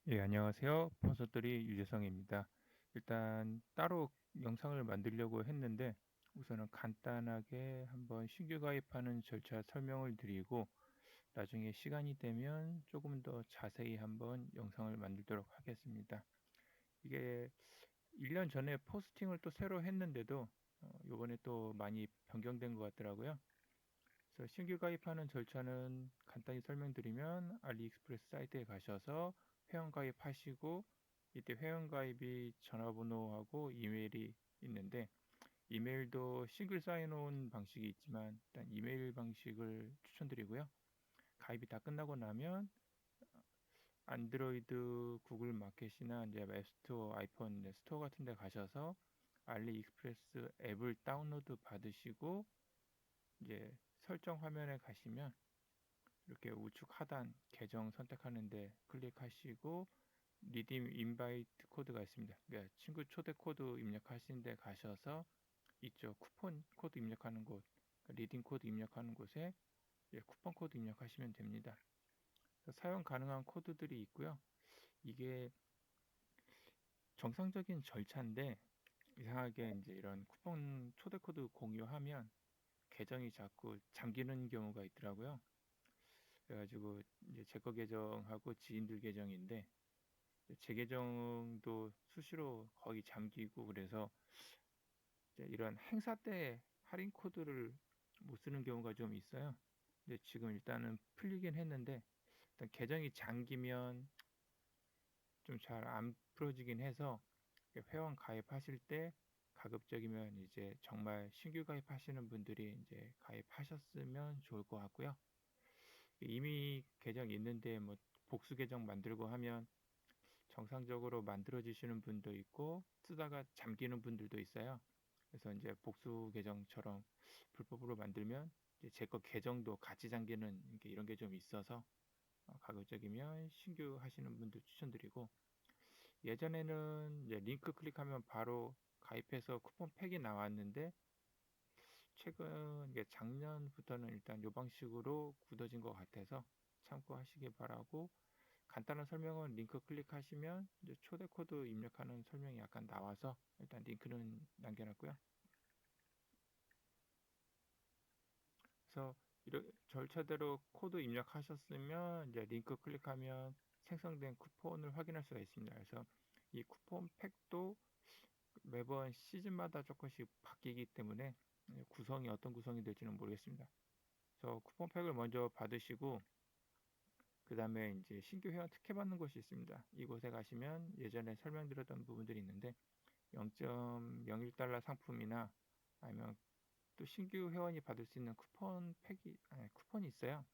예, 안녕하세요. 버섯들이 유재성입니다. 일단 따로 영상을 만들려고 했는데 우선은 간단하게 한번 신규 가입하는 절차 설명을 드리고 나중에 시간이 되면 조금 더 자세히 한번 영상을 만들도록 하겠습니다. 이게 1년 전에 포스팅을 또 새로 했는데도 요번에 또 많이 변경된 것 같더라고요. 그래서 신규 가입하는 절차는 간단히 설명드리면 알리익스프레스 사이트에 가셔서 회원 가입하시고 이때 회원 가입이 전화번호하고 이메일이 있는데 이메일도 싱글 사인온 방식이 있지만 일단 이메일 방식을 추천드리고요. 가입이 다 끝나고 나면 안드로이드 구글 마켓이나 이제 앱스토어, 아이폰 스토어 같은 데 가셔서 알리익스프레스 앱을 다운로드 받으시고 이제 설정 화면에 가시면 이렇게 우측 하단 계정 선택하는데 클릭하시고 리딤 인바이트 코드가 있습니다. 그러니까 친구 초대 코드 입력하신 데 가셔서 이쪽 쿠폰 코드 입력하는 곳, 그러니까 리딤 코드 입력하는 곳에 쿠폰 코드 입력하시면 됩니다. 사용 가능한 코드들이 있고요. 이게 정상적인 절차인데 이상하게 이제 이런 쿠폰 초대 코드 공유하면 계정이 자꾸 잠기는 경우가 있더라고요. 그래가지고 이제 제 거 계정하고 지인들 계정인데 제 계정도 수시로 거의 잠기고 그래서 이런 행사 때 할인 코드를 못 쓰는 경우가 좀 있어요. 근데 지금 일단은 풀리긴 했는데 일단 계정이 잠기면 좀 잘 안 풀어지긴 해서 회원 가입하실 때 가급적이면 이제 정말 신규 가입하시는 분들이 이제 가입하셨으면 좋을 것 같고요. 이미 계정 있는데 뭐 복수 계정 만들고 하면 정상적으로 만들어지시는 분도 있고 쓰다가 잠기는 분들도 있어요. 그래서 이제 복수 계정처럼 불법으로 만들면 제 거 계정도 같이 잠기는 이런 게 좀 있어서 가급적이면 신규 하시는 분들 추천드리고 예전에는 이제 링크 클릭하면 바로 가입해서 쿠폰 팩이 나왔는데 최근 이게 작년부터는 일단 요 방식으로 굳어진 것 같아서 참고하시기 바라고 간단한 설명은 링크 클릭하시면 이제 초대 코드 입력하는 설명이 약간 나와서 일단 링크는 남겨놨고요. 그래서 이런 절차대로 코드 입력하셨으면 이제 링크 클릭하면 생성된 쿠폰을 확인할 수가 있습니다. 그래서 이 쿠폰 팩도 매번 시즌마다 조금씩 바뀌기 때문에 구성이 어떤 구성이 될지는 모르겠습니다. 그래서 쿠폰 팩을 먼저 받으시고 그 다음에 이제 신규 회원 특혜 받는 곳이 있습니다. 이곳에 가시면 예전에 설명드렸던 부분들이 있는데 0.01달러 상품이나 아니면 또 신규 회원이 받을 수 있는 쿠폰 팩이 쿠폰이 있어요.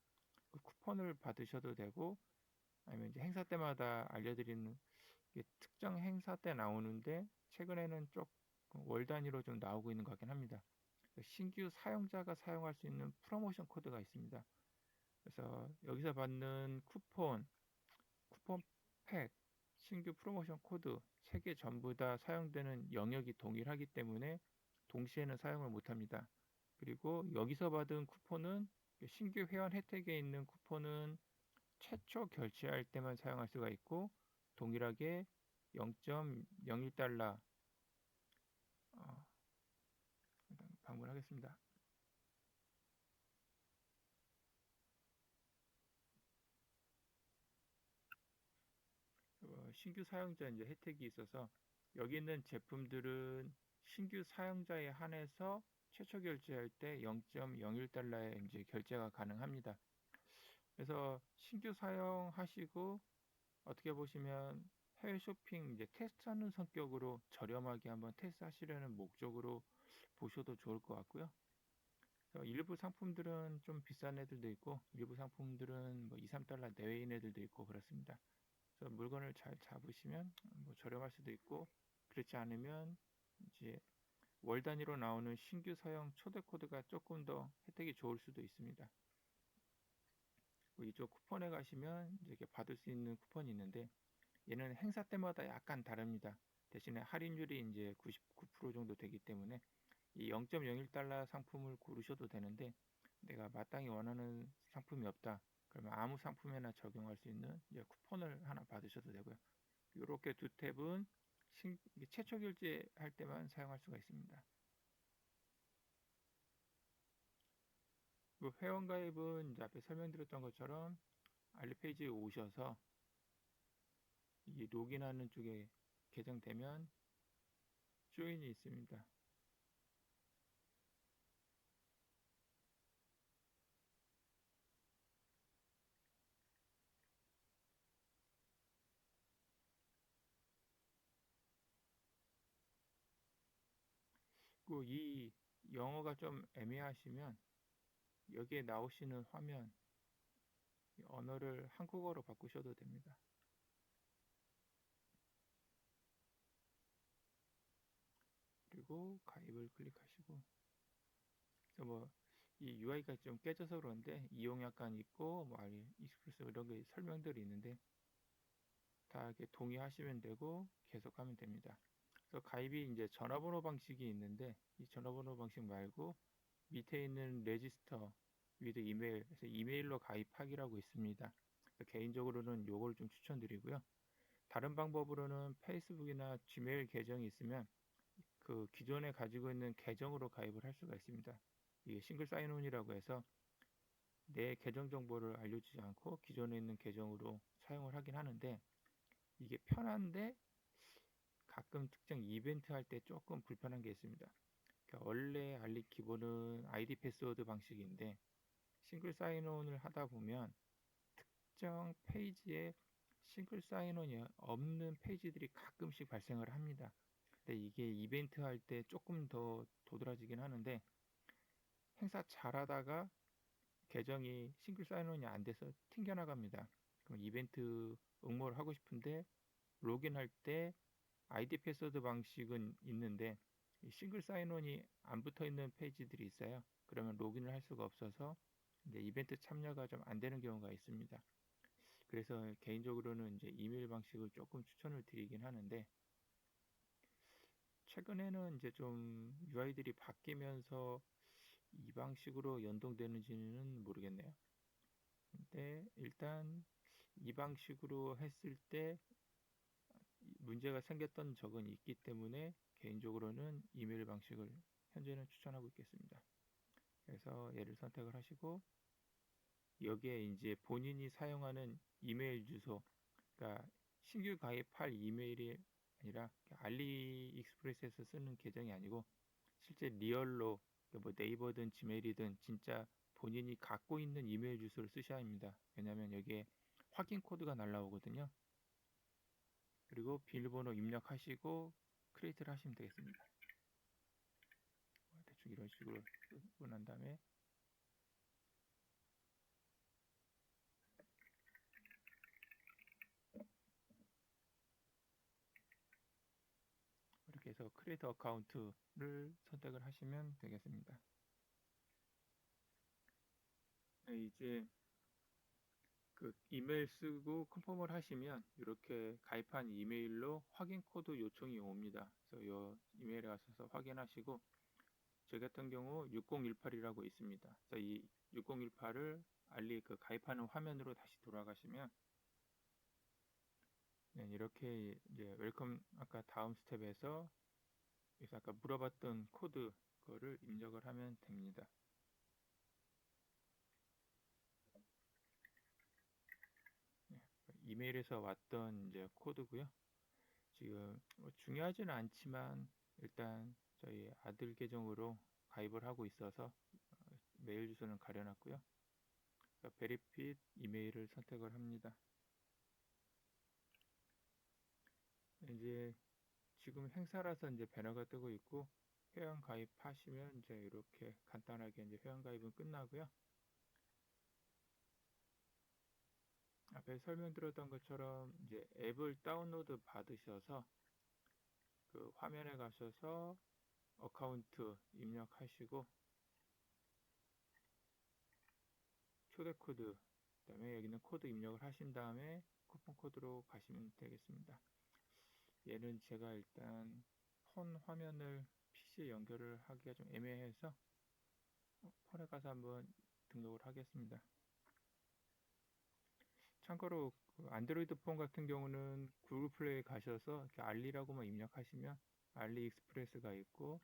그 쿠폰을 받으셔도 되고 아니면 이제 행사 때마다 알려드리는 특정 행사 때 나오는데 최근에는 쭉 월 단위로 좀 나오고 있는 것 같긴 합니다. 신규 사용자가 사용할 수 있는 프로모션 코드가 있습니다. 그래서 여기서 받는 쿠폰 팩, 신규 프로모션 코드 세 개 전부 다 사용되는 영역이 동일하기 때문에 동시에는 사용을 못합니다. 그리고 여기서 받은 쿠폰은 신규 회원 혜택에 있는 쿠폰은 최초 결제할 때만 사용할 수가 있고 동일하게 0.01달러 방문하겠습니다. 신규 사용자 이제 혜택이 있어서 여기 있는 제품들은 신규 사용자에 한해서 최초 결제할 때 0.01달러에 이제 결제가 가능합니다. 그래서 신규 사용하시고 어떻게 보시면 해외 쇼핑 이제 테스트하는 성격으로 저렴하게 한번 테스트하시려는 목적으로 보셔도 좋을 것 같고요. 일부 상품들은 좀 비싼 애들도 있고 일부 상품들은 뭐 2, 3달러 내외인 애들도 있고 그렇습니다. 그래서 물건을 잘 잡으시면 뭐 저렴할 수도 있고 그렇지 않으면 이제 월 단위로 나오는 신규 사용 초대 코드가 조금 더 혜택이 좋을 수도 있습니다. 이쪽 쿠폰에 가시면 이렇게 받을 수 있는 쿠폰이 있는데 얘는 행사 때마다 약간 다릅니다. 대신에 할인율이 이제 99% 정도 되기 때문에 이 0.01달러 상품을 고르셔도 되는데 내가 마땅히 원하는 상품이 없다. 그러면 아무 상품에나 적용할 수 있는 이제 쿠폰을 하나 받으셔도 되고요. 이렇게 두 탭은 최초 결제할 때만 사용할 수가 있습니다. 그 회원가입은 이제 앞에 설명드렸던 것처럼 알리페이지에 오셔서 이 로그인하는 쪽에 계정되면 조인이 있습니다. 이 영어가 좀 애매하시면 여기에 나오시는 화면 언어를 한국어로 바꾸셔도 됩니다. 그리고 가입을 클릭하시고, 그래서 이 UI가 좀 깨져서 그런데 이용 약관 있고 익스프레스 이런 게 설명들이 있는데 다 이렇게 동의하시면 되고 계속하면 됩니다. 그래서 가입이 이제 전화번호 방식이 있는데 이 전화번호 방식 말고 밑에 있는 레지스터 위드 이메일, 그래서 이메일로 가입하기라고 있습니다. 개인적으로는 요걸 좀 추천드리고요. 다른 방법으로는 페이스북이나 지메일 계정이 있으면 그 기존에 가지고 있는 계정으로 가입을 할 수가 있습니다. 이게 싱글 사인온이라고 해서 내 계정 정보를 알려주지 않고 기존에 있는 계정으로 사용을 하긴 하는데 이게 편한데 가끔 특정 이벤트 할 때 조금 불편한 게 있습니다. 그러니까 원래 알리 기본은 아이디 패스워드 방식인데 싱글 사인온을 하다 보면 특정 페이지에 싱글 사인온이 없는 페이지들이 가끔씩 발생을 합니다. 근데 이게 이벤트 할 때 조금 더 도드라지긴 하는데 행사 잘하다가 계정이 싱글 사인온이 안 돼서 튕겨나갑니다. 그럼 이벤트 응모를 하고 싶은데 로그인할 때 아이디 패스워드 방식은 있는데 싱글 사인온이 안 붙어 있는 페이지들이 있어요. 그러면 로그인을 할 수가 없어서 이제 이벤트 참여가 좀 안 되는 경우가 있습니다. 그래서 개인적으로는 이제 이메일 방식을 조금 추천을 드리긴 하는데 최근에는 이제 좀 UI들이 바뀌면서 이 방식으로 연동되는지는 모르겠네요. 근데 일단 이 방식으로 했을 때 문제가 생겼던 적은 있기 때문에 개인적으로는 이메일 방식을 현재는 추천하고 있겠습니다. 그래서 얘를 선택을 하시고 여기에 이제 본인이 사용하는 이메일 주소, 그러니까 신규 가입할 이메일이 아니라 알리익스프레스에서 쓰는 계정이 아니고 실제 리얼로 네이버든 지메일이든 진짜 본인이 갖고 있는 이메일 주소를 쓰셔야 합니다. 왜냐하면 여기에 확인 코드가 날라오거든요. 그리고 비밀번호 입력하시고 크리에이트를 하시면 되겠습니다. 대충 이런 식으로 쓰고 난 다음에 이렇게 해서 크리에이트 어카운트를 선택을 하시면 되겠습니다. 네, 이제 그 이메일 쓰고 컨펌을 하시면 이렇게 가입한 이메일로 확인 코드 요청이 옵니다. 그래서 이 이메일에 가셔서 확인하시고 저 같은 경우 6018이라고 있습니다. 그래서 이 6018을 알리 그 가입하는 화면으로 다시 돌아가시면 네, 이렇게 이제 웰컴 아까 다음 스텝에서 그래서 아까 물어봤던 코드 그거를 입력을 하면 됩니다. 네, 이메일에서 왔던 이제 코드고요. 지금 중요하지는 않지만 일단 저희 아들 계정으로 가입을 하고 있어서 메일 주소는 가려놨고요. 베리핏 이메일을 선택을 합니다. 이제 지금 행사라서 이제 배너가 뜨고 있고 회원 가입하시면 이제 이렇게 간단하게 이제 회원 가입은 끝나고요. 앞에 설명드렸던 것처럼 이제 앱을 다운로드 받으셔서 그 화면에 가셔서 어카운트 입력하시고 초대 코드 그다음에 여기는 코드 입력을 하신 다음에 쿠폰 코드로 가시면 되겠습니다. 얘는 제가 일단 폰 화면을 PC에 연결을 하기가 좀 애매해서 폰에 가서 한번 등록을 하겠습니다. 참고로 그 안드로이드 폰 같은 경우는 구글 플레이 가셔서 이렇게 알리라고만 입력하시면 알리익스프레스가 있고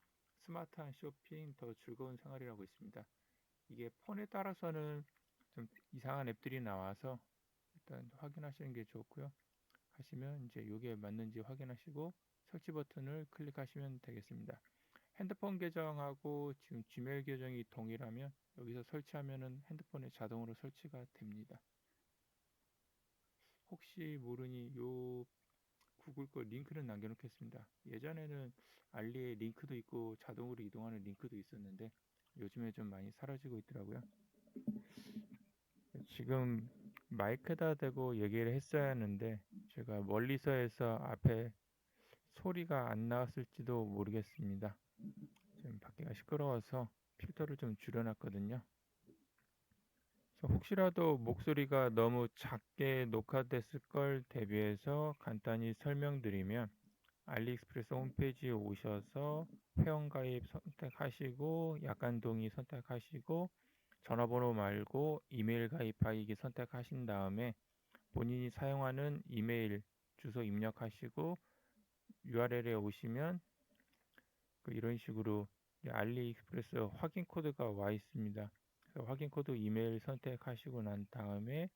스마트한 쇼핑 더 즐거운 생활이라고 있습니다. 이게 폰에 따라서는 좀 이상한 앱들이 나와서 일단 확인하시는 게 좋고요. 하시면 이제 이게 맞는지 확인하시고 설치 버튼을 클릭하시면 되겠습니다. 핸드폰 계정하고 지금 지메일 계정이 동일하면 여기서 설치하면은 핸드폰에 자동으로 설치가 됩니다. 혹시 모르니 요 구글 거 링크는 남겨놓겠습니다. 예전에는 알리에 링크도 있고 자동으로 이동하는 링크도 있었는데 요즘에 좀 많이 사라지고 있더라고요. 지금 마이크에다 대고 얘기를 했어야 하는데 제가 멀리서 해서 앞에 소리가 안 나왔을지도 모르겠습니다. 지금 밖에가 시끄러워서 필터를 좀 줄여놨거든요. 혹시라도 목소리가 너무 작게 녹화됐을 걸 대비해서 간단히 설명드리면 알리익스프레스 홈페이지에 오셔서 회원가입 선택하시고 약관 동의 선택하시고 전화번호 말고 이메일 가입하기 선택하신 다음에 본인이 사용하는 이메일 주소 입력하시고 URL에 오시면 이런 식으로 알리익스프레스 확인 코드가 와 있습니다. 확인 코드 이메일 선택하시고 난 다음에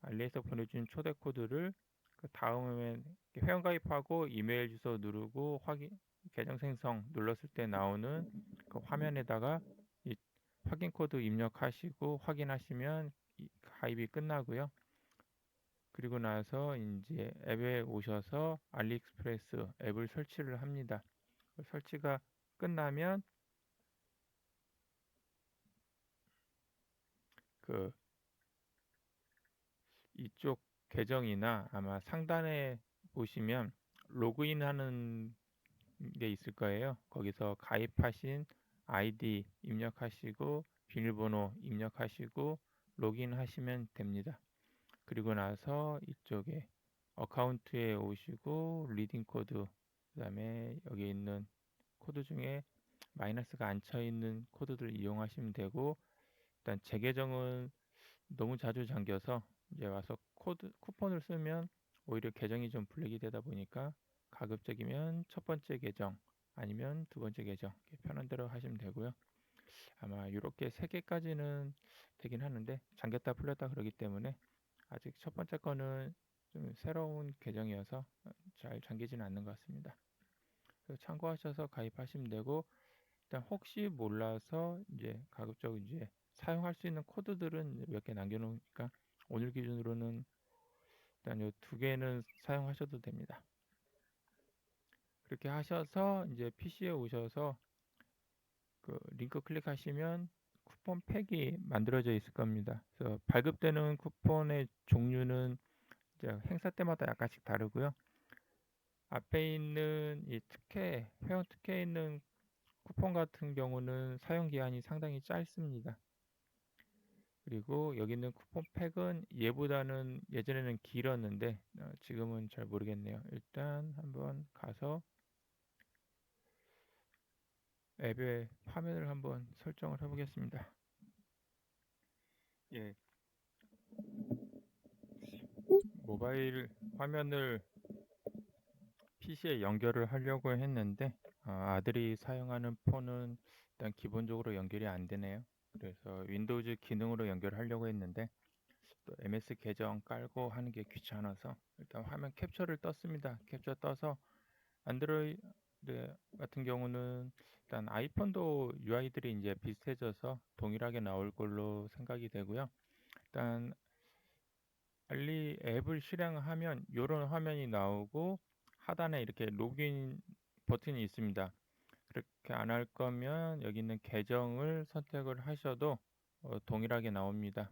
알리에서 보내준 초대 코드를 그 다음에 회원가입하고 이메일 주소 누르고 확인 계정 생성 눌렀을 때 나오는 그 화면에다가 이 확인 코드 입력하시고 확인하시면 가입이 끝나고요. 그리고 나서 이제 앱에 오셔서 알리익스프레스 앱을 설치를 합니다. 설치가 끝나면 그 이쪽 계정이나 아마 상단에 보시면 로그인하는 게 있을 거예요. 거기서 가입하신 아이디 입력하시고 비밀번호 입력하시고 로그인 하시면 됩니다. 그리고 나서 이쪽에 어카운트에 오시고 리딩 코드 그다음에 여기 있는 코드 중에 마이너스가 안 쳐 있는 코드들 이용하시면 되고 일단 제 계정은 너무 자주 잠겨서 이제 와서 쿠폰을 쓰면 오히려 계정이 좀 블랙이 되다 보니까 가급적이면 첫 번째 계정 아니면 두 번째 계정 편한 대로 하시면 되고요. 아마 이렇게 세 개까지는 되긴 하는데 잠겼다 풀렸다 그러기 때문에 아직 첫 번째 거는 좀 새로운 계정이어서 잘 잠기지는 않는 것 같습니다. 참고하셔서 가입하시면 되고 일단 혹시 몰라서 이제 가급적 이제 사용할 수 있는 코드들은 몇 개 남겨놓으니까 오늘 기준으로는 일단 이 두 개는 사용하셔도 됩니다. 그렇게 하셔서 이제 PC에 오셔서 그 링크 클릭하시면 쿠폰 팩이 만들어져 있을 겁니다. 그래서 발급되는 쿠폰의 종류는 이제 행사 때마다 약간씩 다르고요. 앞에 있는 이 회원 특혜에 있는 쿠폰 같은 경우는 사용 기한이 상당히 짧습니다. 그리고 여기 있는 쿠폰 팩은 얘보다는 예전에는 길었는데 지금은 잘 모르겠네요. 일단 한번 가서 앱의 화면을 한번 설정을 해보겠습니다. 예, 모바일 화면을 PC에 연결을 하려고 했는데 아들이 사용하는 폰은 일단 기본적으로 연결이 안 되네요. 그래서 윈도우즈 기능으로 연결하려고 했는데 또 MS 계정 깔고 하는 게 귀찮아서 일단 화면 캡처를 떴습니다. 캡처 떠서 안드로이드 같은 경우는 일단 아이폰도 UI들이 이제 비슷해져서 동일하게 나올 걸로 생각이 되고요. 일단 알리 앱을 실행하면 이런 화면이 나오고 하단에 이렇게 로그인 버튼이 있습니다. 그렇게 안 할 거면 여기 있는 계정을 선택을 하셔도 동일하게 나옵니다.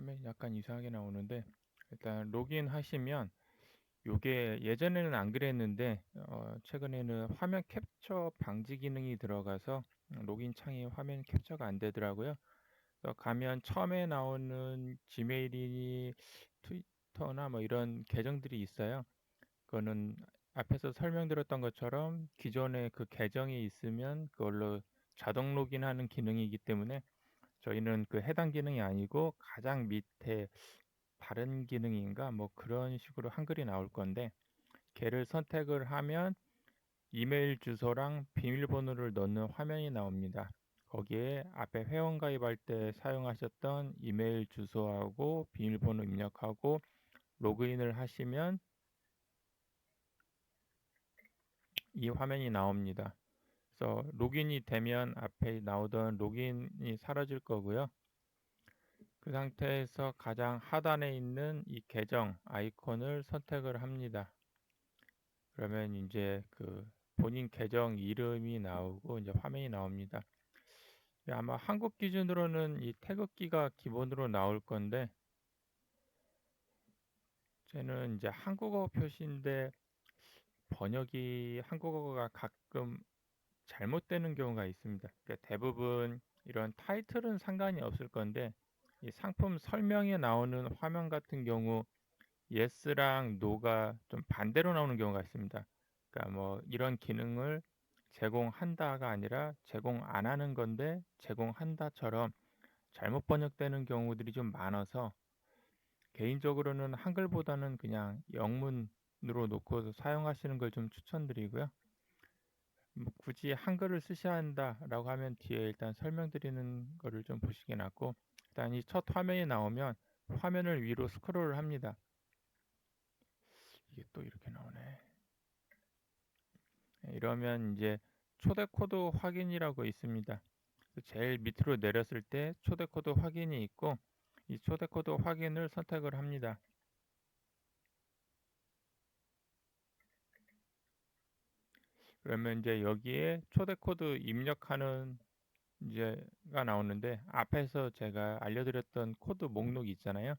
화면이 약간 이상하게 나오는데 일단 로그인 하시면 요게 예전에는 안 그랬는데 최근에는 화면 캡처 방지 기능이 들어가서 로그인 창이 화면 캡처가 안 되더라고요. 그래서 가면 처음에 나오는 지메일이니 트위터나 뭐 이런 계정들이 있어요. 그거는 앞에서 설명드렸던 것처럼 기존에 그 계정이 있으면 그걸로 자동 로그인하는 기능이기 때문에 저희는 그 해당 기능이 아니고 가장 밑에 다른 기능인가 뭐 그런 식으로 한글이 나올 건데 걔를 선택을 하면 이메일 주소랑 비밀번호를 넣는 화면이 나옵니다. 거기에 앞에 회원가입할 때 사용하셨던 이메일 주소하고 비밀번호 입력하고 로그인을 하시면 이 화면이 나옵니다. 그래서 로그인이 되면 앞에 나오던 로그인이 사라질 거고요. 그 상태에서 가장 하단에 있는 이 계정 아이콘을 선택을 합니다. 그러면 이제 그 본인 계정 이름이 나오고 이제 화면이 나옵니다. 아마 한국 기준으로는 이 태극기가 기본으로 나올 건데 쟤는 이제 한국어 표시인데 번역이 한국어가 가끔 잘못되는 경우가 있습니다. 그러니까 대부분 이런 타이틀은 상관이 없을 건데 이 상품 설명에 나오는 화면 같은 경우 yes랑 no가 좀 반대로 나오는 경우가 있습니다. 그러니까 뭐 이런 기능을 제공한다가 아니라 제공 안 하는 건데 제공한다처럼 잘못 번역되는 경우들이 좀 많아서 개인적으로는 한글보다는 그냥 영문으로 놓고 사용하시는 걸 좀 추천드리고요. 뭐 굳이 한글을 쓰셔야 한다라고 하면 뒤에 일단 설명드리는 거를 좀 보시기 낫고 일단 이 첫 화면이 나오면 화면을 위로 스크롤을 합니다. 이게 또 이렇게 나오네. 이러면 이제 초대 코드 확인이라고 있습니다. 제일 밑으로 내렸을 때 초대 코드 확인이 있고 이 초대 코드 확인을 선택을 합니다. 그러면 이제 여기에 초대 코드 입력하는 이제가 나오는데 앞에서 제가 알려드렸던 코드 목록이 있잖아요.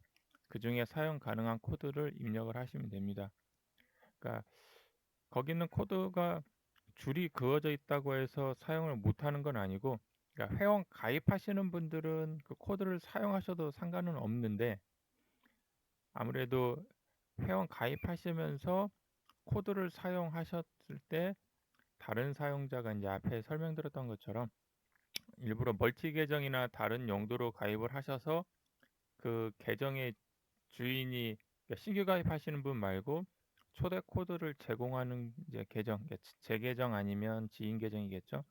그 중에 사용 가능한 코드를 입력을 하시면 됩니다. 그러니까 거기는 코드가 줄이 그어져 있다고 해서 사용을 못하는 건 아니고 그러니까 회원 가입하시는 분들은 그 코드를 사용하셔도 상관은 없는데 아무래도 회원 가입하시면서 코드를 사용하셨을 때 다른 사용자가 이제 앞에 설명드렸던 것처럼 일부러 멀티 계정이나 다른 용도로 가입을 하셔서 그 계정의 주인이 그러니까 신규 가입하시는 분 말고 초대 코드를 제공하는 이제 계정, 그러니까 제 계정 아니면 지인 계정이겠죠.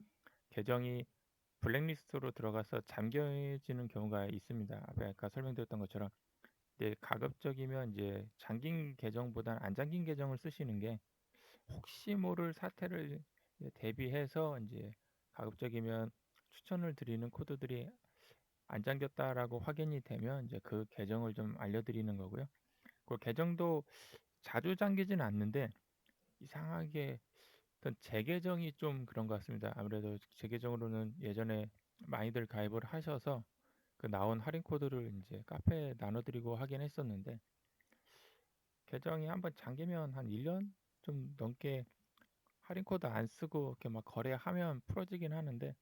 계정이 블랙리스트로 들어가서 잠겨지는 경우가 있습니다. 앞에 아까 설명드렸던 것처럼. 근데 가급적이면 이제 잠긴 계정보다는 안 잠긴 계정을 쓰시는 게 혹시 모를 사태를 대비해서 이제 가급적이면 추천을 드리는 코드들이 안 잠겼다라고 확인이 되면 이제 그 계정을 좀 알려드리는 거고요. 그 계정도 자주 잠기진 않는데 이상하게 어떤 제 계정이 좀 그런 것 같습니다. 아무래도 제 계정으로는 예전에 많이들 가입을 하셔서 그 나온 할인 코드를 이제 카페에 나눠드리고 하긴 했었는데 계정이 한번 잠기면 한 1년 좀 넘게 할인 코드 안 쓰고 이렇게 막 거래하면 풀어지긴 하는데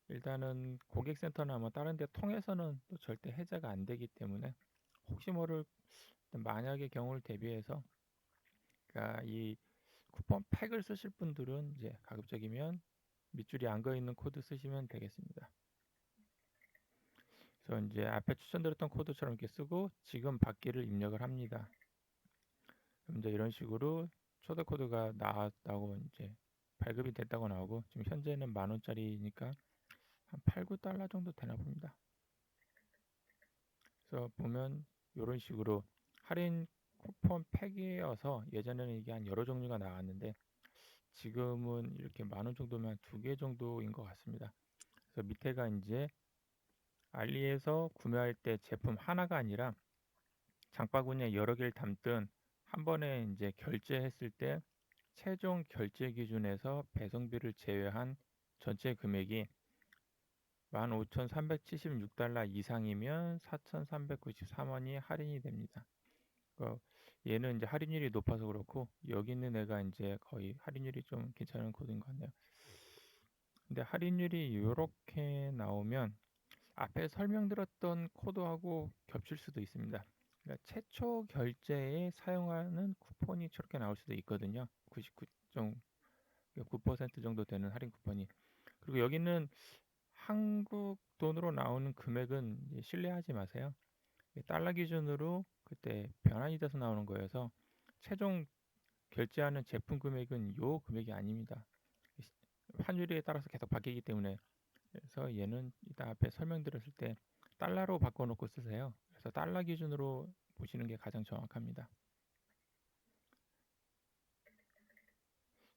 일단은 고객센터나 뭐 다른 데 통해서는 또 절대 해제가 안 되기 때문에 혹시 모를 만약의 경우를 대비해서 그러니까 이 쿠폰 팩을 쓰실 분들은 이제 가급적이면 밑줄이 안 그어 있는 코드 쓰시면 되겠습니다. 그래서 이제 앞에 추천드렸던 코드처럼 이렇게 쓰고 지금 받기를 입력을 합니다. 그럼 이제 이런 식으로 초대 코드가 나오고 이제 발급이 됐다고 나오고 지금 현재는 10,000원짜리니까 한 8, 9달러 정도 되나 봅니다. 그래서 보면 이런 식으로 할인 쿠폰 팩이어서 예전에는 이게 한 여러 종류가 나왔는데 지금은 이렇게 10,000원 정도면 2개 정도인 것 같습니다. 그래서 밑에가 이제 알리에서 구매할 때 제품 하나가 아니라 장바구니에 여러 개를 담든 한 번에 이제 결제했을 때 최종 결제 기준에서 배송비를 제외한 전체 금액이 $15,376 이상이면 4,393원이 할인이 됩니다. 얘는 이제 할인율이 높아서 그렇고, 여기 있는 애가 이제 거의 할인율이 좀 괜찮은 코드인 것 같네요. 근데 할인율이 이렇게 나오면 앞에 설명드렸던 코드하고 겹칠 수도 있습니다. 그러니까 최초 결제에 사용하는 쿠폰이 저렇게 나올 수도 있거든요. 99.9% 정도 되는 할인 쿠폰이. 그리고 여기는 한국 돈으로 나오는 금액은 신뢰하지 마세요. 달러 기준으로 그때 변환이 돼서 나오는 거여서 최종 결제하는 제품 금액은 요 금액이 아닙니다. 환율에 따라서 계속 바뀌기 때문에. 그래서 얘는 이따 앞에 설명드렸을 때 달러로 바꿔놓고 쓰세요. 그래서 달러 기준으로 보시는 게 가장 정확합니다.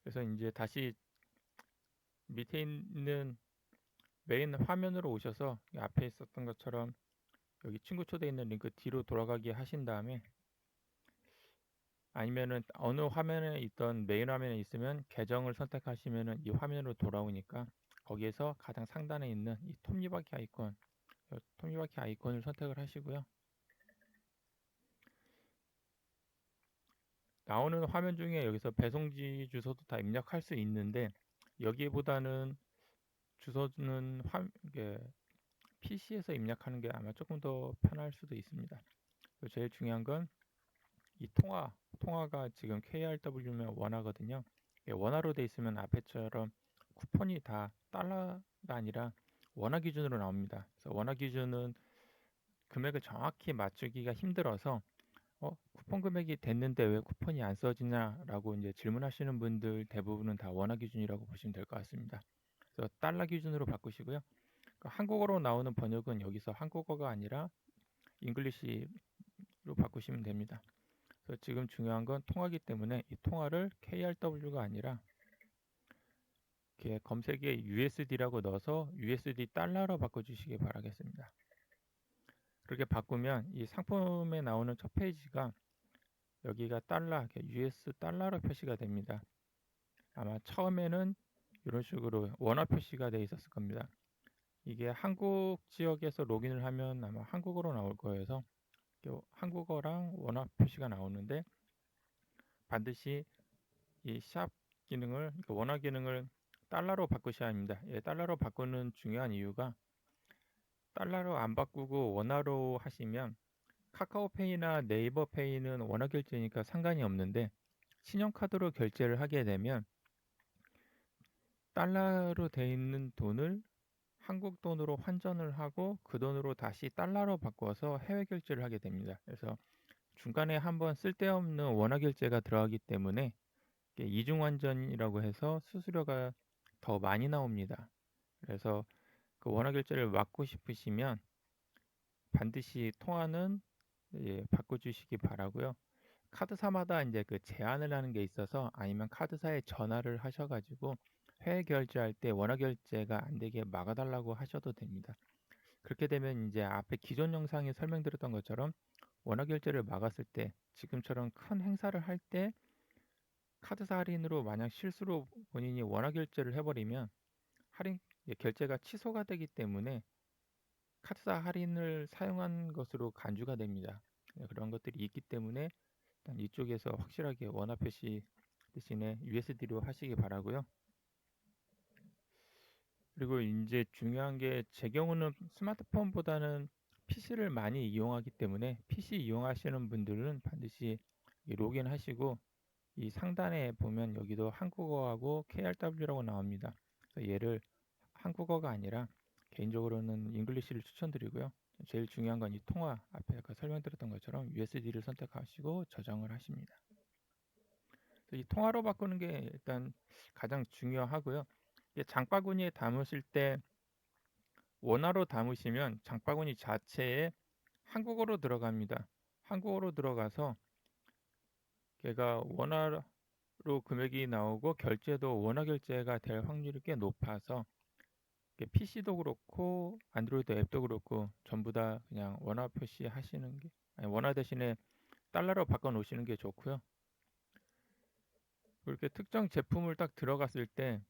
그래서 이제 다시 밑에 있는 메인 화면으로 오셔서 앞에 있었던 것처럼 여기 친구 초대 있는 링크 뒤로 돌아가게 하신 다음에, 아니면은 어느 화면에 있던 메인 화면에 있으면 계정을 선택하시면은 이 화면으로 돌아오니까 거기에서 가장 상단에 있는 이 톱니바퀴 아이콘, 톱니바퀴 아이콘을 선택을 하시고요. 나오는 화면 중에 여기서 배송지 주소도 다 입력할 수 있는데, 여기보다는 주소는 PC에서 입력하는 게 아마 조금 더 편할 수도 있습니다. 제일 중요한 건 이 통화가 지금 KRW면 원화거든요. 원화로 돼 있으면 앞에처럼 쿠폰이 다 달러가 아니라 원화 기준으로 나옵니다. 그래서 원화 기준은 금액을 정확히 맞추기가 힘들어서 쿠폰 금액이 됐는데 왜 쿠폰이 안 써지냐라고 이제 질문하시는 분들 대부분은 다 원화 기준이라고 보시면 될 것 같습니다. 그래서 달러 기준으로 바꾸시고요. 한국어로 나오는 번역은 여기서 한국어가 아니라 잉글리시로 바꾸시면 됩니다. 그래서 지금 중요한 건 통화기 때문에 이 통화를 KRW가 아니라 이렇게 검색에 USD라고 넣어서 USD 달러로 바꿔주시기 바라겠습니다. 그렇게 바꾸면 이 상품에 나오는 첫 페이지가 여기가 달러, US 달러로 표시가 됩니다. 아마 처음에는 이런 식으로 원화 표시가 되어 있었을 겁니다. 이게 한국 지역에서 로그인을 하면 아마 한국어로 나올 거여서 한국어랑 원화 표시가 나오는데, 반드시 이 샵 기능을, 원화 기능을 달러로 바꾸셔야 합니다. 달러로 바꾸는 중요한 이유가, 달러로 안 바꾸고 원화로 하시면 카카오페이나 네이버페이는 원화 결제니까 상관이 없는데, 신용카드로 결제를 하게 되면 달러로 돼 있는 돈을 한국 돈으로 환전을 하고 그 돈으로 다시 달러로 바꿔서 해외 결제를 하게 됩니다. 그래서 중간에 한번 쓸데없는 원화 결제가 들어가기 때문에 이중 환전이라고 해서 수수료가 더 많이 나옵니다. 그래서 그 원화 결제를 막고 싶으시면 반드시 통화는 바꿔주시기 바라고요. 카드사마다 이제 그 제한을 하는 게 있어서, 아니면 카드사에 전화를 하셔가지고 해외 결제할 때 원화 결제가 안 되게 막아달라고 하셔도 됩니다. 그렇게 되면 이제 앞에 기존 영상에 설명드렸던 것처럼 원화 결제를 막았을 때, 지금처럼 큰 행사를 할 때 카드사 할인으로 만약 실수로 본인이 원화 결제를 해버리면 결제가 취소가 되기 때문에 카드사 할인을 사용한 것으로 간주가 됩니다. 그런 것들이 있기 때문에 일단 이쪽에서 확실하게 원화 표시 대신에 USD로 하시기 바라고요. 그리고 이제 중요한 게, 제 경우는 스마트폰보다는 PC를 많이 이용하기 때문에 PC 이용하시는 분들은 반드시 로그인 하시고, 이 상단에 보면 여기도 한국어하고 KRW라고 나옵니다. 그래서 얘를 한국어가 아니라 개인적으로는 잉글리시를 추천드리고요. 제일 중요한 건 이 통화, 앞에 아까 설명드렸던 것처럼 USD를 선택하시고 저장을 하십니다. 이 통화로 바꾸는 게 일단 가장 중요하고요. 장바구니에 담으실 때 원화로 담으시면 장바구니 자체에 한국어로 들어갑니다. 한국어로 들어가서 걔가 원화로 금액이 나오고 결제도 원화 결제가 될 확률이 꽤 높아서 PC도 그렇고 안드로이드 앱도 그렇고 전부 다 그냥 원화 표시 하시는 게, 원화 대신에 달러로 바꿔 놓으시는 게 좋고요. 그렇게 특정 제품을 딱 들어갔을 때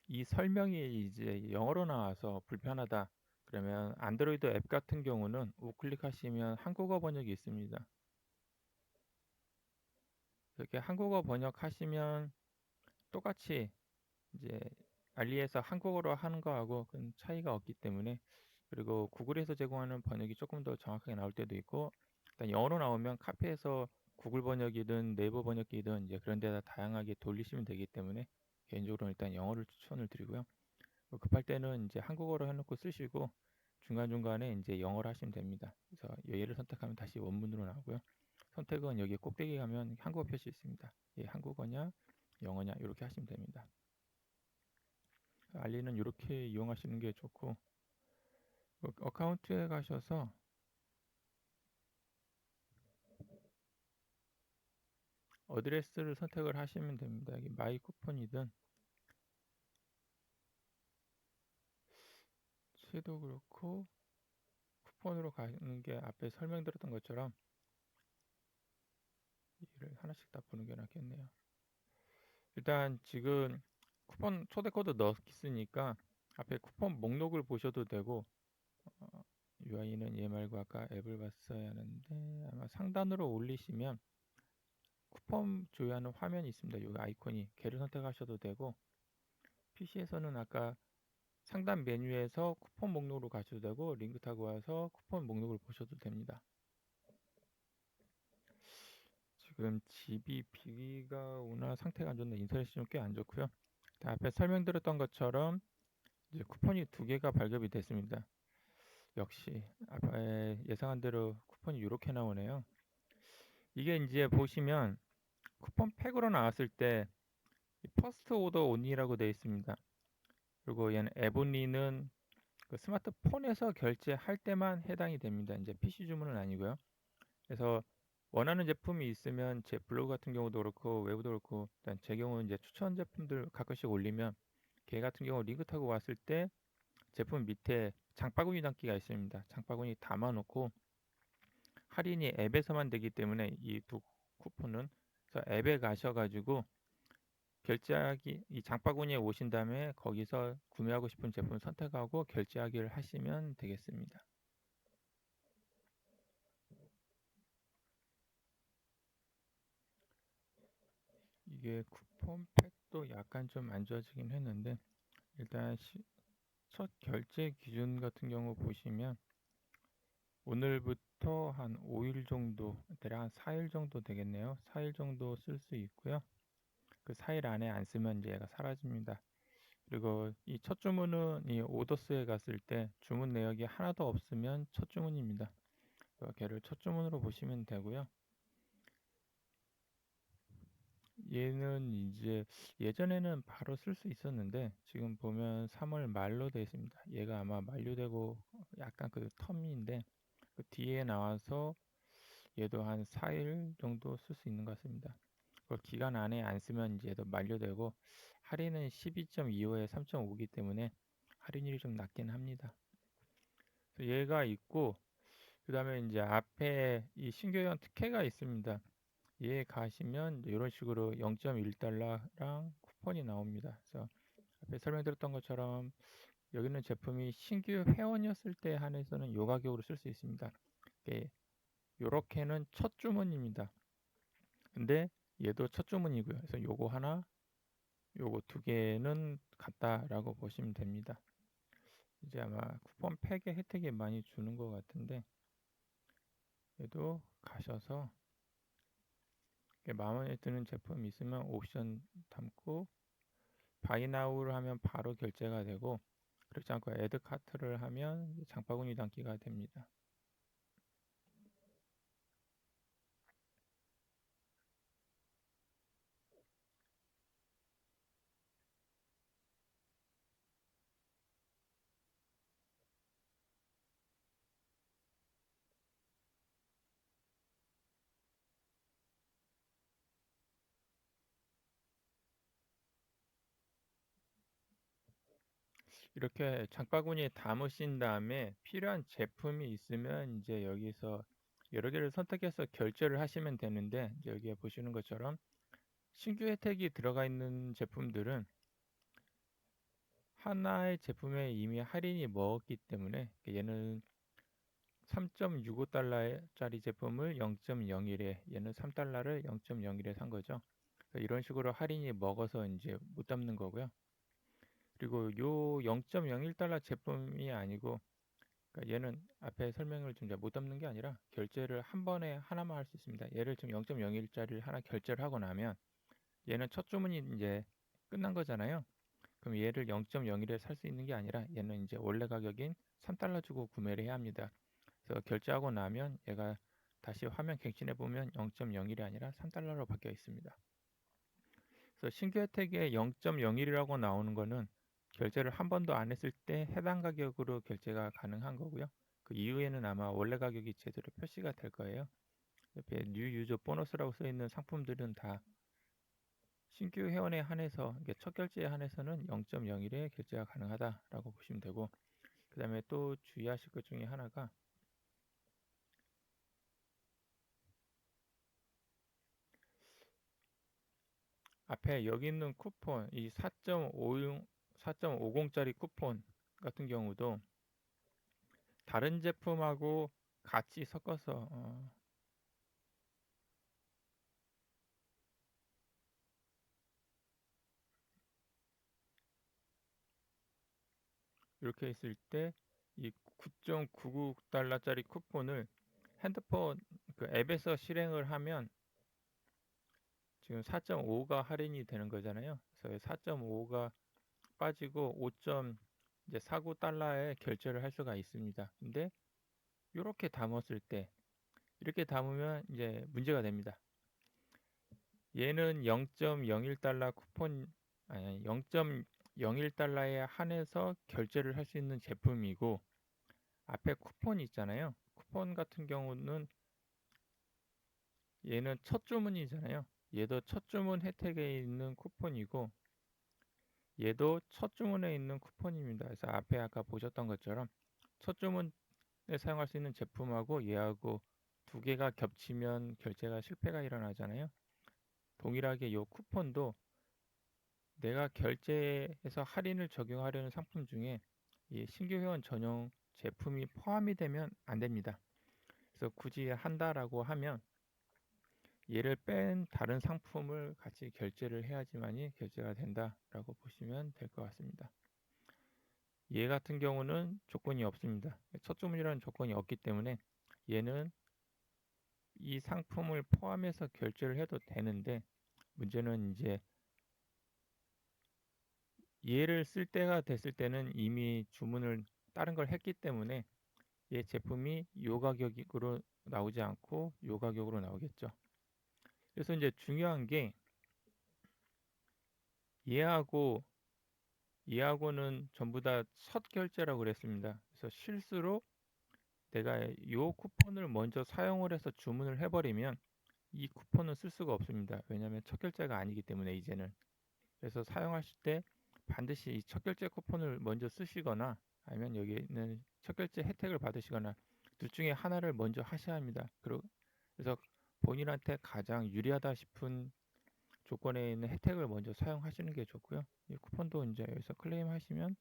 이 설명이 이제 영어로 나와서 불편하다. 그러면 안드로이드 앱 같은 경우는 우클릭하시면 한국어 번역이 있습니다. 이렇게 한국어 번역하시면 똑같이 이제 알리에서 한국어로 하는 거하고 큰 차이가 없기 때문에, 그리고 구글에서 제공하는 번역이 조금 더 정확하게 나올 때도 있고, 일단 영어로 나오면 카페에서 구글 번역이든 네이버 번역기든 이제 그런 데다 다양하게 돌리시면 되기 때문에 개인적으로는 일단 영어를 추천을 드리고요. 급할 때는 이제 한국어로 해놓고 쓰시고 중간중간에 이제 영어로 하시면 됩니다. 그래서 얘를 선택하면 다시 원문으로 나오고요. 선택은 여기 꼭대기 가면 한국어 표시 있습니다. 예, 한국어냐 영어냐 이렇게 하시면 됩니다. 알리는 이렇게 이용하시는 게 좋고, 어카운트에 가셔서 어드레스를 선택을 하시면 됩니다. 여기 마이 쿠폰이든 채도 그렇고 쿠폰으로 가는 게 앞에 설명드렸던 것처럼 이를 하나씩 다 보는 게 낫겠네요. 일단 지금 쿠폰 초대 코드 넣었으니까 앞에 쿠폰 목록을 보셔도 되고, UI는 얘 말고 아까 앱을 봤어야 하는데 아마 상단으로 올리시면 쿠폰 조회하는 화면이 있습니다. 여기 아이콘이 걔를 선택하셔도 되고, PC에서는 아까 상단 메뉴에서 쿠폰 목록으로 가셔도 되고 링크 타고 와서 쿠폰 목록을 보셔도 됩니다. 지금 집이 비가 오나 상태가 안 좋네. 인터넷이 좀 꽤 안 좋고요. 앞에 설명드렸던 것처럼 이제 쿠폰이 2개가 발급이 됐습니다. 역시 앞에 예상한 대로 쿠폰이 이렇게 나오네요. 이게 이제 보시면 쿠폰 팩으로 나왔을 때 퍼스트 오더 온리라고 되어 있습니다. 그리고 얘는 앱 온리는 그 스마트폰에서 결제할 때만 해당이 됩니다. 이제 PC 주문은 아니고요. 그래서 원하는 제품이 있으면 제 블로그 같은 경우도 그렇고 외부도 그렇고, 일단 제 경우는 이제 추천 제품들 가끔씩 올리면 걔 같은 경우 링크 타고 왔을 때 제품 밑에 장바구니 담기가 있습니다. 장바구니 담아놓고 할인이 앱에서만 되기 때문에 이 두 쿠폰은, 그래서 앱에 가셔가지고 결제하기, 이 장바구니에 오신 다음에 거기서 구매하고 싶은 제품 선택하고 결제하기를 하시면 되겠습니다. 이게 쿠폰 팩도 약간 좀 안 좋아지긴 했는데, 일단 첫 결제 기준 같은 경우 보시면 오늘부터 한 5일 정도, 대략 한 4일 정도 되겠네요. 4일 정도 쓸 수 있고요. 그 4일 안에 안 쓰면 이제 얘가 사라집니다. 그리고 이 첫 주문은 이 오더스에 갔을 때 주문 내역이 하나도 없으면 첫 주문입니다. 걔를 첫 주문으로 보시면 되고요. 얘는 이제 예전에는 바로 쓸 수 있었는데 지금 보면 3월 말로 되어 있습니다. 얘가 아마 만료되고 약간 그 텀인데 그 뒤에 나와서 얘도 한 4일 정도 쓸 수 있는 것 같습니다. 그 기간 안에 안 쓰면 이제 얘도 만료되고, 할인은 12.25에 3.5기 때문에 할인율이 좀 낮긴 합니다. 그래서 얘가 있고, 그 다음에 이제 앞에 이 신규회원 특혜가 있습니다. 얘 가시면 이런 식으로 0.1달러랑 쿠폰이 나옵니다. 그래서 앞에 설명드렸던 것처럼 여기는 제품이 신규 회원이었을 때 한해서는 요 가격으로 쓸 수 있습니다. 요렇게는 첫 주문입니다. 근데 얘도 첫 주문이고요. 그래서 요거 하나, 요거 2개는 같다라고 보시면 됩니다. 이제 아마 쿠폰 팩의 혜택이 많이 주는 것 같은데, 얘도 가셔서 마음에 드는 제품 있으면 옵션 담고 바이나우를 하면 바로 결제가 되고, 그렇지 않고 애드 카트를 하면 장바구니 담기가 됩니다. 이렇게 장바구니에 담으신 다음에 필요한 제품이 있으면 이제 여기서 여러 개를 선택해서 결제를 하시면 되는데, 이제 여기에 보시는 것처럼 신규 혜택이 들어가 있는 제품들은 하나의 제품에 이미 할인이 먹었기 때문에 얘는 3.65달러짜리 제품을 0.01에 얘는 3달러를 0.01에 산 거죠. 이런 식으로 할인이 먹어서 이제 못 담는 거고요. 그리고 요 0.01달러 제품이 아니고, 그러니까 얘는 앞에 설명을 좀 못 담는 게 아니라 결제를 한 번에 하나만 할 수 있습니다. 얘를 지금 0.01짜리를 하나 결제를 하고 나면 얘는 첫 주문이 이제 끝난 거잖아요. 그럼 얘를 0.01에 살 수 있는 게 아니라 얘는 이제 원래 가격인 3달러 주고 구매를 해야 합니다. 그래서 결제하고 나면 얘가 다시 화면 갱신해 보면 0.01이 아니라 3달러로 바뀌어 있습니다. 그래서 신규 혜택에 0.01이라고 나오는 거는 결제를 한 번도 안 했을 때 해당 가격으로 결제가 가능한 거고요. 그 이후에는 아마 원래 가격이 제대로 표시가 될 거예요. 옆에 뉴 유저 보너스라고 써 있는 상품들은 다 신규 회원에 한해서, 첫 결제에 한해서는 0.01에 결제가 가능하다라고 보시면 되고, 그 다음에 또 주의하실 것 중에 하나가 앞에 여기 있는 쿠폰, 이 4.50짜리 쿠폰 같은 경우도 다른 제품하고 같이 섞어서 이렇게 있을 때 이 9.99달러짜리 쿠폰을 핸드폰 그 앱에서 실행을 하면 지금 4.5가 할인이 되는 거잖아요. 그래서 4.5가 빠지고 5.49달러에 결제를 할 수가 있습니다. 근데 이렇게 담았을 때 이렇게 담으면 이제 문제가 됩니다. 얘는 0.01달러 쿠폰 아니 0.01달러에 한해서 결제를 할 수 있는 제품이고, 앞에 쿠폰 있잖아요. 쿠폰 같은 경우는 얘는 첫 주문이잖아요. 얘도 첫 주문 혜택에 있는 쿠폰이고 얘도 첫 주문에 있는 쿠폰입니다. 그래서 앞에 아까 보셨던 것처럼 첫 주문에 사용할 수 있는 제품하고 얘하고 두 개가 겹치면 결제가 실패가 일어나잖아요. 동일하게 이 쿠폰도 내가 결제해서 할인을 적용하려는 상품 중에 이 신규 회원 전용 제품이 포함이 되면 안 됩니다. 그래서 굳이 한다라고 하면 얘를 뺀 다른 상품을 같이 결제를 해야지만이 결제가 된다라고 보시면 될 것 같습니다. 얘 같은 경우는 조건이 없습니다. 첫 주문이라는 조건이 없기 때문에 얘는 이 상품을 포함해서 결제를 해도 되는데, 문제는 이제 얘를 쓸 때가 됐을 때는 이미 주문을 다른 걸 했기 때문에 얘 제품이 요 가격으로 나오지 않고 요 가격으로 나오겠죠. 그래서 이제 중요한 게 얘하고 얘하고는 전부 다 첫 결제라고 그랬습니다. 그래서 실수로 내가 요 쿠폰을 먼저 사용을 해서 주문을 해버리면 이 쿠폰은 쓸 수가 없습니다. 왜냐하면 첫 결제가 아니기 때문에 이제는. 그래서 사용하실 때 반드시 이 첫 결제 쿠폰을 먼저 쓰시거나 아니면 여기 있는 첫 결제 혜택을 받으시거나 둘 중에 하나를 먼저 하셔야 합니다. 그래서 본인한테 가장 유리하다 싶은 조건에 있는 혜택을 먼저 사용하시는 게 좋고요. 이 쿠폰도 이제 여기서 클레임하시면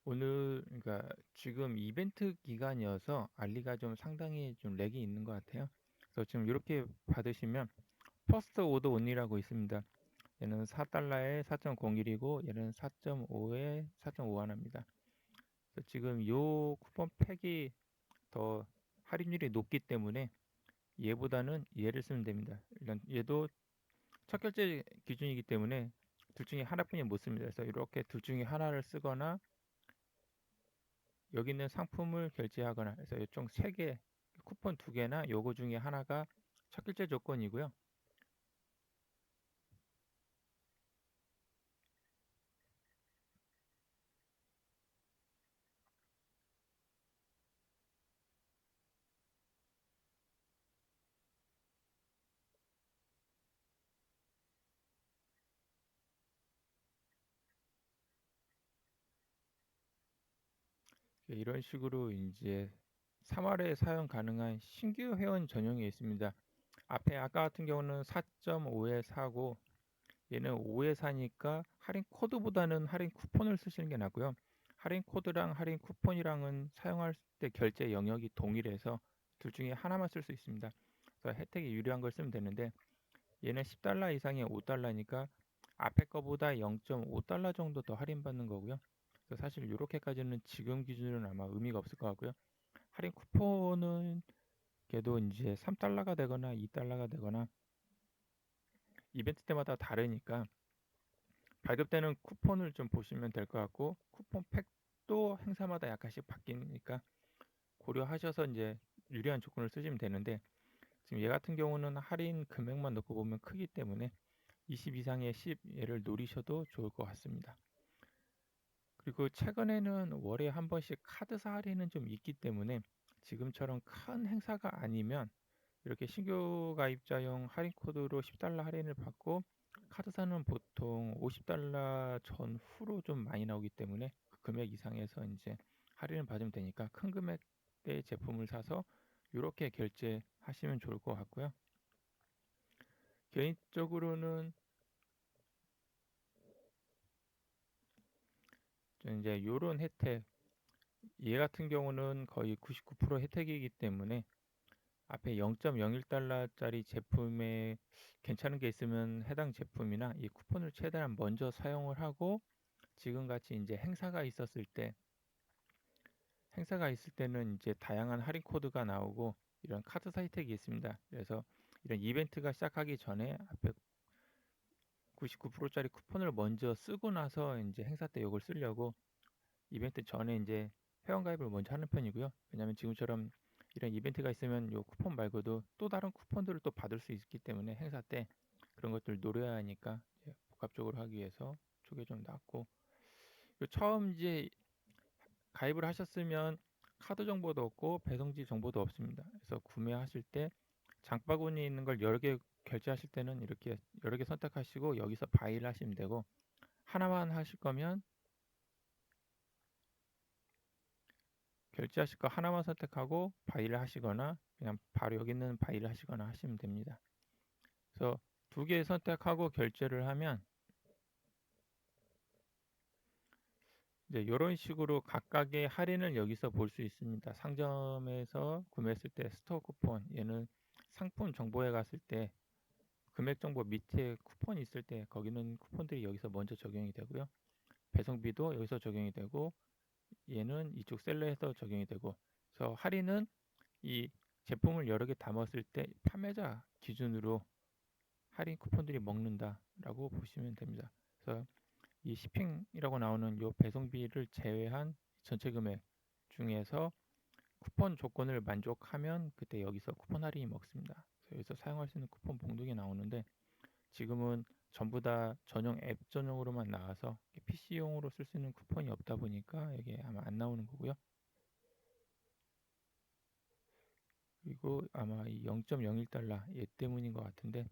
오늘 그러니까 지금 이벤트 기간이어서 알리가 좀 상당히 좀 렉이 있는 것 같아요. 그래서 지금 이렇게 받으시면 퍼스트 오더 온이라고 있습니다. 얘는 4달러에 4.01이고 얘는 4.5에 4.51입니다. 그래서 지금 요 쿠폰 팩이 더 할인율이 높기 때문에 얘보다는 얘를 쓰면 됩니다. 일단 얘도 첫 결제 기준이기 때문에 둘 중에 하나뿐이 못 씁니다. 그래서 이렇게 둘 중에 하나를 쓰거나 여기 있는 상품을 결제하거나 해서 총 3개 쿠폰 2개나 요거 중에 하나가 첫 결제 조건이고요. 이런 식으로 이제 3월에 사용 가능한 신규 회원 전용이 있습니다. 앞에 아까 같은 경우는 4.5에 사고 얘는 5에 사니까 할인 코드보다는 할인 쿠폰을 쓰시는 게 낫고요. 할인 코드랑 할인 쿠폰이랑은 사용할 때 결제 영역이 동일해서 둘 중에 하나만 쓸 수 있습니다. 그래서 혜택이 유리한 걸 쓰면 되는데 얘는 10달러 이상이 5달러니까 앞에 거보다 0.5달러 정도 더 할인받는 거고요. 그래서 사실 이렇게까지는 지금 기준으로는 아마 의미가 없을 것 같고요. 할인 쿠폰은 걔도 이제 3달러가 되거나 2달러가 되거나 이벤트 때마다 다르니까 발급되는 쿠폰을 좀 보시면 될 것 같고 쿠폰 팩도 행사마다 약간씩 바뀌니까 고려하셔서 이제 유리한 조건을 쓰시면 되는데 지금 얘 같은 경우는 할인 금액만 놓고 보면 크기 때문에 20 이상의 10 얘를 노리셔도 좋을 것 같습니다. 그리고 최근에는 월에 한 번씩 카드사 할인은 좀 있기 때문에 지금처럼 큰 행사가 아니면 이렇게 신규 가입자용 할인 코드로 10달러 할인을 받고 카드사는 보통 50달러 전후로 좀 많이 나오기 때문에 그 금액 이상에서 이제 할인을 받으면 되니까 큰 금액대의 제품을 사서 이렇게 결제하시면 좋을 것 같고요. 개인적으로는 이제 이런 혜택 얘 같은 경우는 거의 99% 혜택이기 때문에 앞에 0.01달러짜리 제품에 괜찮은 게 있으면 해당 제품이나 이 쿠폰을 최대한 먼저 사용을 하고 지금같이 이제 행사가 있을 때는 이제 다양한 할인 코드가 나오고 이런 카드사 혜택이 있습니다. 그래서 이런 이벤트가 시작하기 전에 앞에 99%짜리 쿠폰을 먼저 쓰고 나서 이제 행사 때 이걸 쓰려고 이벤트 전에 이제 회원가입을 먼저 하는 편이고요. 왜냐하면 지금처럼 이런 이벤트가 있으면 요 쿠폰 말고도 또 다른 쿠폰들을 또 받을 수 있기 때문에 행사 때 그런 것들 노려야 하니까 복합적으로 하기 위해서 쪽에 좀 놨고 처음 이제 가입을 하셨으면 카드 정보도 없고 배송지 정보도 없습니다. 그래서 구매하실 때 장바구니에 있는 걸 여러 개 결제하실 때는 이렇게 여러 개 선택하시고 여기서 바이를 하시면 되고 하나만 하실 거면 결제하실 거 하나만 선택하고 바이를 하시거나 그냥 바로 여기 있는 바이를 하시거나 하시면 됩니다. 그래서 두 개 선택하고 결제를 하면 이제 이런 식으로 각각의 할인을 여기서 볼 수 있습니다. 상점에서 구매했을 때 스토어 쿠폰 얘는 상품 정보에 갔을 때 금액 정보 밑에 쿠폰이 있을 때 거기는 쿠폰들이 여기서 먼저 적용이 되고요. 배송비도 여기서 적용이 되고 얘는 이쪽 셀러에서 적용이 되고 그래서 할인은 이 제품을 여러 개 담았을 때 판매자 기준으로 할인 쿠폰들이 먹는다라고 보시면 됩니다. 그래서 이 시핑이라고 나오는 이 배송비를 제외한 전체 금액 중에서 쿠폰 조건을 만족하면 그때 여기서 쿠폰 할인이 먹습니다. 그래서 여기서 사용할 수 있는 쿠폰 봉독이 나오는데 지금은 전부 다 전용 앱 전용으로만 나와서 PC용으로 쓸 수 있는 쿠폰이 없다 보니까 여기 아마 안 나오는 거고요. 그리고 아마 이 0.01달러 얘 때문인 것 같은데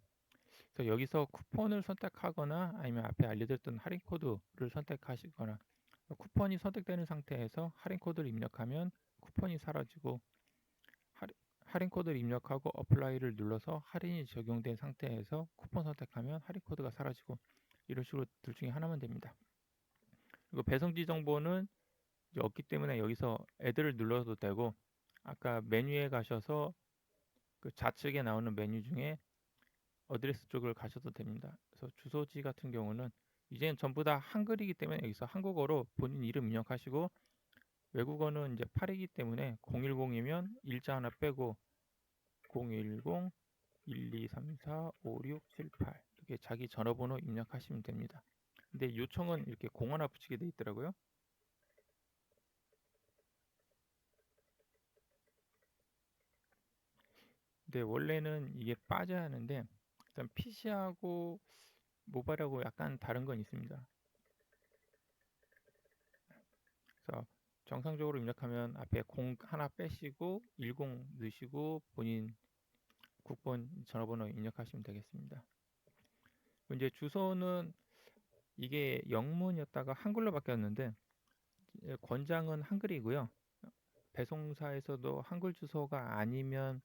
그래서 여기서 쿠폰을 선택하거나 아니면 앞에 알려드렸던 할인 코드를 선택하시거나 쿠폰이 선택되는 상태에서 할인 코드를 입력하면 쿠폰이 사라지고 할인 코드를 입력하고 어플라이를 눌러서 할인이 적용된 상태에서 쿠폰 선택하면 할인 코드가 사라지고 이런 식으로 둘 중에 하나만 됩니다. 그리고 배송지 정보는 이제 없기 때문에 여기서 애들을 눌러도 되고 아까 메뉴에 가셔서 그 좌측에 나오는 메뉴 중에 어드레스 쪽을 가셔도 됩니다. 그래서 주소지 같은 경우는 이제는 전부 다 한글이기 때문에 여기서 한국어로 본인 이름 입력하시고 외국어는 이제 8이기 때문에 010이면 일자 하나 빼고 010 1234 5678 이렇게 자기 전화번호 입력하시면 됩니다. 근데 요청은 이렇게 0 하나 붙이게 돼 있더라고요. 근데 원래는 이게 빠져야 하는데 일단 PC하고 모바일하고 약간 다른 건 있습니다. 그래서 정상적으로 입력하면 앞에 0 하나 빼시고 10 넣으시고 본인 국번 전화번호 입력하시면 되겠습니다. 이제 주소는 이게 영문이었다가 한글로 바뀌었는데 권장은 한글이고요. 배송사에서도 한글 주소가 아니면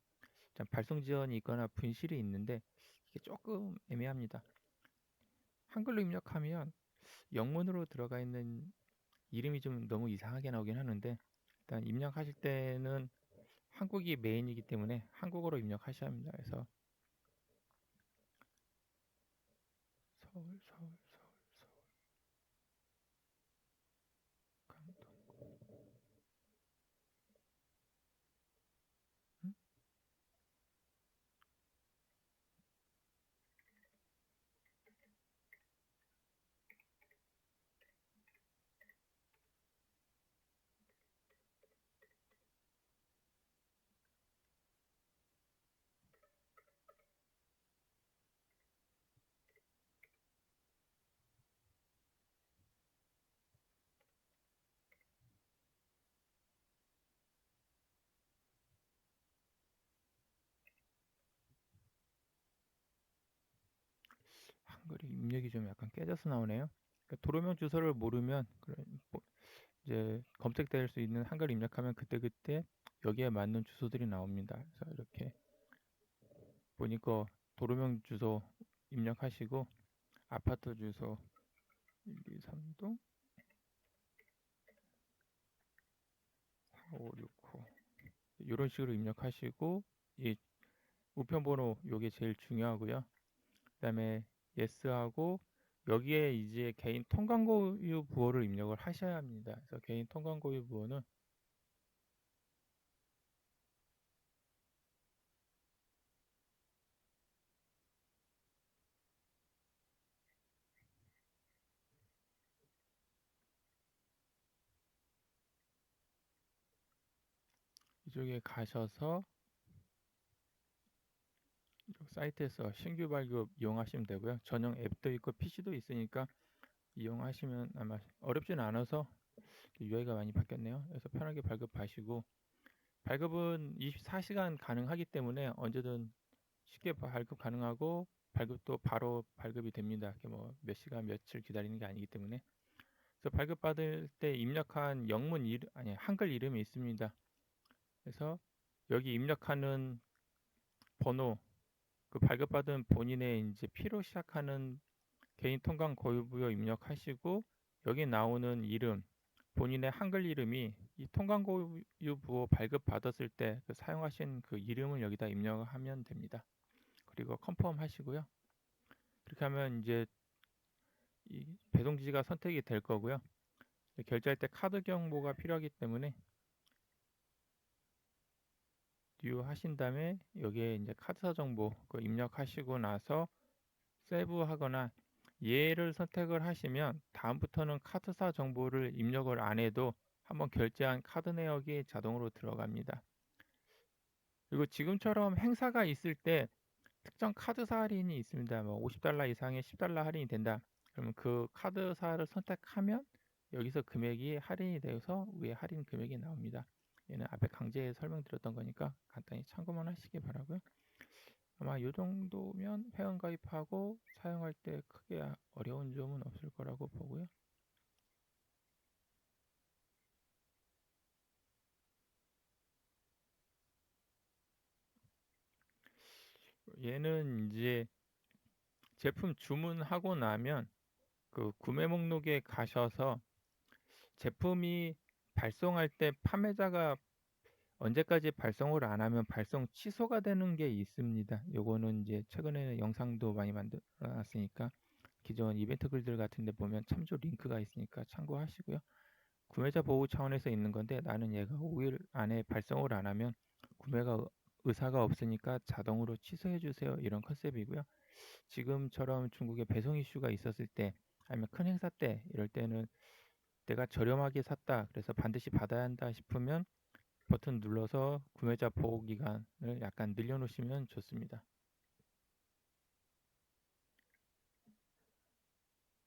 좀 발송 지연이 있거나 분실이 있는데 이게 조금 애매합니다. 한글로 입력하면 영문으로 들어가 있는 이름이 좀 너무 이상하게 나오긴 하는데 일단 입력하실 때는 한국이 메인이기 때문에 한국어로 입력하셔야 합니다. 그래서 서울, 서울, 서울, 서울, 강동. 음? 한글이 입력이 좀 약간 깨져서 나오네요. 그러니까 도로명 주소를 모르면 이제 검색될 수 있는 한글 입력하면 그때그때 여기에 맞는 주소들이 나옵니다. 그래서 이렇게 보니까 도로명 주소 입력하시고 아파트 주소 123동 4565 이런 식으로 입력하시고 이 우편번호 요게 제일 중요하고요. 그다음에 yes하고 여기에 이제 개인 통관고유 부호를 입력을 하셔야 합니다. 그래서 개인 통관고유 부호는 이쪽에 가셔서 이쪽 사이트에서 신규 발급 이용하시면 되고요. 전용 앱도 있고 PC도 있으니까 이용하시면 아마 어렵진 않아서 UI가 많이 바뀌었네요. 그래서 편하게 발급하시고 발급은 24시간 가능하기 때문에 언제든 쉽게 발급 가능하고 발급도 바로 발급이 됩니다. 이렇게 뭐 몇 시간 며칠 기다리는 게 아니기 때문에 그래서 발급받을 때 입력한 영문 이름 아니 한글 이름이 있습니다. 그래서 여기 입력하는 번호 그 발급받은 본인의 이제 P로 시작하는 개인 통관 고유부여 입력하시고 여기 나오는 이름 본인의 한글 이름이 이 통관 고유 부호 발급 받았을 때 그 사용하신 그 이름을 여기다 입력하면 됩니다. 그리고 컨펌 하시고요. 그렇게 하면 이제 이 배송지가 선택이 될 거고요. 결제할 때 카드 경보가 필요하기 때문에 뉴 하신 다음에 여기에 이제 카드사 정보 그 입력하시고 나서 세이브 하거나 얘를 선택을 하시면 다음부터는 카드사 정보를 입력을 안 해도 한번 결제한 카드 내역이 자동으로 들어갑니다. 그리고 지금처럼 행사가 있을 때 특정 카드사 할인이 있습니다. 뭐 $50 이상의 $10 할인이 된다. 그러면 그 카드사를 선택하면 여기서 금액이 할인이 되어서 위에 할인 금액이 나옵니다. 얘는 앞에 강제 설명드렸던 거니까 간단히 참고만 하시기 바라고요. 아마 이 정도면 회원 가입하고 사용할 때 크게 어려운 점은 없을 거라고 보고요. 얘는 이제 제품 주문하고 나면 그 구매 목록에 가셔서 제품이 발송할 때 판매자가 언제까지 발송을 안 하면 발송 취소가 되는 게 있습니다. 요거는 이제 최근에 영상도 많이 만들어 놨으니까 기존 이벤트 글들 같은 데 보면 참조 링크가 있으니까 참고하시고요. 구매자 보호 차원에서 있는 건데 나는 얘가 5일 안에 발송을 안 하면 구매가 의사가 없으니까 자동으로 취소해 주세요. 이런 컨셉이고요. 지금처럼 중국에 배송 이슈가 있었을 때 아니면 큰 행사 때 이럴 때는 내가 저렴하게 샀다. 그래서 반드시 받아야 한다 싶으면 버튼 눌러서 구매자 보호 기간을 약간 늘려놓으시면 좋습니다.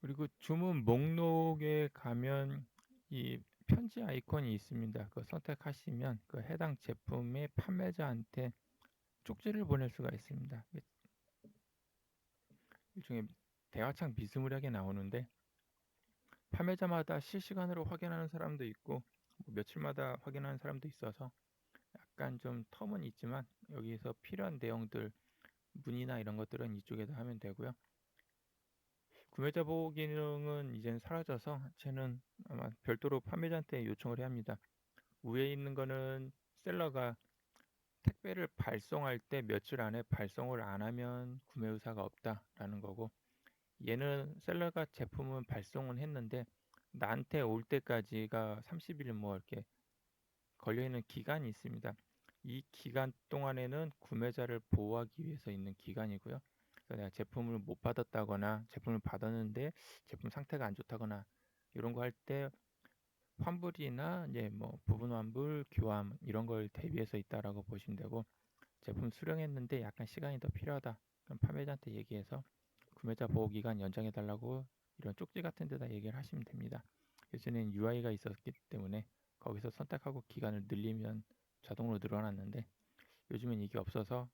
그리고 주문 목록에 가면 이 편지 아이콘이 있습니다. 그 선택하시면 그 해당 제품의 판매자한테 쪽지를 보낼 수가 있습니다. 일종의 대화창 비스무리하게 나오는데 판매자마다 실시간으로 확인하는 사람도 있고 뭐 며칠마다 확인하는 사람도 있어서 약간 좀 텀은 있지만 여기서 필요한 내용들 문의나 이런 것들은 이쪽에서 하면 되고요. 구매자 보호 기능은 이제는 사라져서 쟤는 아마 별도로 판매자한테 요청을 해야 합니다. 위에 있는 거는 셀러가 택배를 발송할 때 며칠 안에 발송을 안 하면 구매 의사가 없다라는 거고, 얘는 셀러가 제품은 발송은 했는데 나한테 올 때까지가 30일 뭐 이렇게 걸려있는 기간이 있습니다. 이 기간 동안에는 구매자를 보호하기 위해서 있는 기간이고요. 그래서 내가 제품을 못 받았다거나 제품을 받았는데 제품 상태가 안 좋다거나 이런 거 할 때 환불이나 이제 뭐 부분 환불, 교환 이런 걸 대비해서 있다라고 보시면 되고, 제품 수령했는데 약간 시간이 더 필요하다. 그럼 판매자한테 얘기해서 구매자 보호 기간 연장해 달라고 이런 쪽지 같은 데다 얘기를 하시면 됩니다. 예전엔 UI가 있었기 때문에 거기서 선택하고 기간을 늘리면 자동으로 늘어났는데 요즘엔 이게 없어서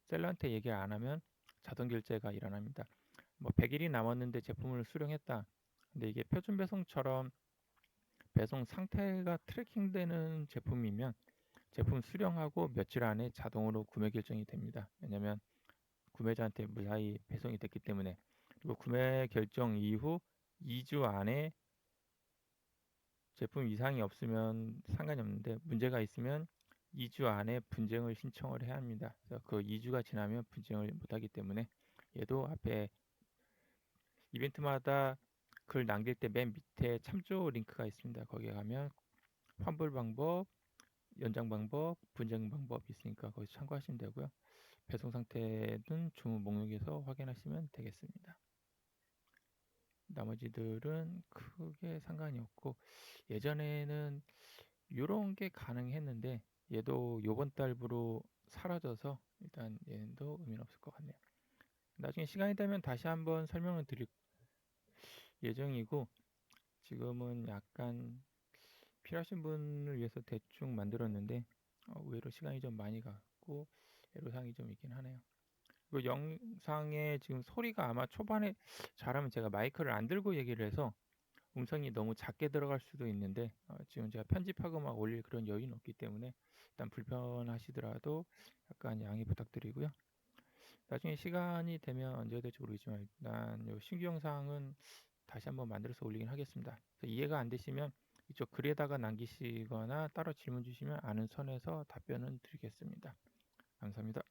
셀러한테 얘기를 안 하면 자동 결제가 일어납니다. 뭐 100일이 남았는데 제품을 수령했다. 근데 이게 표준 배송처럼 배송 상태가 트래킹되는 제품이면 제품 수령하고 며칠 안에 자동으로 구매 결정이 됩니다. 왜냐면 구매자한테 무사히 배송이 됐기 때문에. 그리고 구매 결정 이후 2주 안에 제품 이상이 없으면 상관이 없는데 문제가 있으면 2주 안에 분쟁을 신청을 해야 합니다. 그래서 그 2주가 지나면 분쟁을 못하기 때문에 얘도 앞에 이벤트마다 글 남길 때 맨 밑에 참조 링크가 있습니다. 거기에 가면 환불 방법, 연장 방법, 분쟁 방법 있으니까 거기서 참고하시면 되고요. 배송 상태는 주문 목록에서 확인하시면 되겠습니다. 나머지들은 크게 상관이 없고, 예전에는 이런 게 가능했는데 얘도 요번 달부로 사라져서 일단 얘도 의미는 없을 것 같네요. 나중에 시간이 되면 다시 한번 설명을 드릴 예정이고, 지금은 약간 필요하신 분을 위해서 대충 만들었는데 의외로 시간이 좀 많이 갔고 애로사항이 좀 있긴 하네요. 그 영상에 지금 소리가 아마 초반에 잘하면 제가 마이크를 안 들고 얘기를 해서 음성이 너무 작게 들어갈 수도 있는데 지금 제가 편집하고 막 올릴 그런 여유는 없기 때문에 일단 불편하시더라도 약간 양해 부탁드리고요. 나중에 시간이 되면 언제 될지 모르겠지만 일단 요 신규 영상은 다시 한번 만들어서 올리긴 하겠습니다. 이해가 안 되시면 이쪽 글에다가 남기시거나 따로 질문 주시면 아는 선에서 답변은 드리겠습니다. 감사합니다.